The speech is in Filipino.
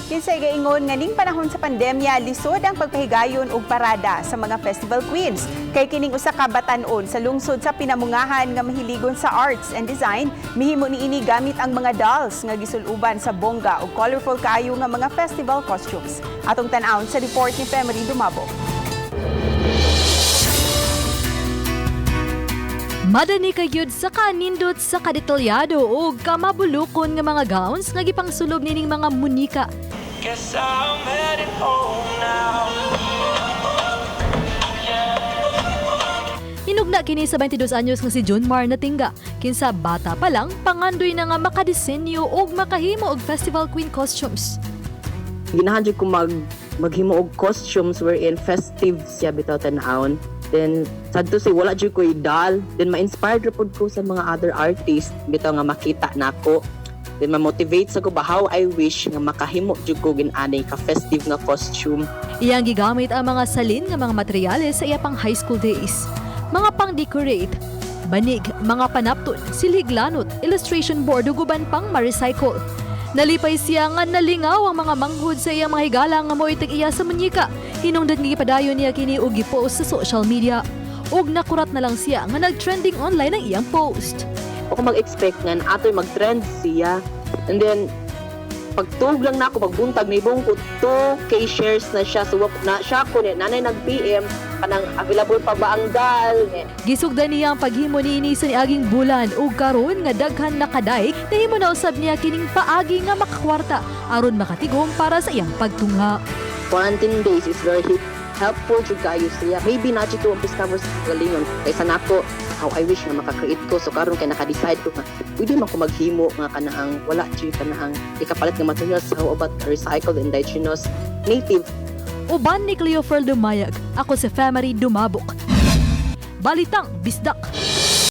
Kinsay gaingon nga ning panahon sa pandemya lisod ang pagpahigayon og parada sa mga festival queens. Kay kining usa ka batan-on sa lungsod sa pinamungahan nga mahiligon sa arts and design, mihimo niini gamit ang mga dolls nga gisuluban sa bongga ug colorful kaayo nga mga festival costumes. Atong tan-awon sa report ni Femery Dumabo. Madani kayud sa kanindot sa kadetalyado o kamabulukon nga mga gowns nga gipangsulob nining mga munika. Guess I'm headed home now. Hinugna kini sa 22 anyos nga si John Mar Natinga. Kinsa bata pa lang, pangandoy na nga makadesenyo og makahimo og festival queen costumes. Ginahan jud ko maghimo og costumes wherein festive siya bitaw tan-awon. Then sadto si wala jud ko idol. Then ma-inspired ra pud ko sa mga other artists bitaw nga makita nako. Then ma-motivate sa ko ba how I wish nga makahimo jud ko gin-ani ka festive nga costume. Iyang gigamit ang mga salin nga mga materyales sa iya pang high school days. Mga pang-decorate, banig, mga panapton, siliglanot, illustration board ug uban pang ma-recycle. Nalipay siya nga nalingaw ang mga manghud sa iyang mga higala nga moitig iya sa munyika. Hinungdan nga gipadayon niya kini og gipost sa social media. Ug nakurat na lang siya nga nag-trending online ang iyang post. Ako mag-expect nga na atoy mag-trend siya. And then pagtug lang na ako magbuntag may bong ko 2K shares na siya. So na siya ko ni nanay nag-PM kanang available pa ba ang dal. Gisugdan niya ang paghimo niini sa niaging bulan ug karon nga daghan na kaday nahimo na usab niya kining paagi nga makakwarta aron makatigom para sa iyang pagtungha. Quarantine days is very helpful to kayo siya. Maybe na dito ang discover sa galingon. Kaysa nako, how I wish na makakreate ko. So karon kay naka-decide ko nga pwede man ko maghimo nga kanaang wala dito kanaang ikapalit nga materials. How about recycled indigenous native? Uban ni Cleofer Dumayag, ako si Femery Dumabok. Balitang Bisdak.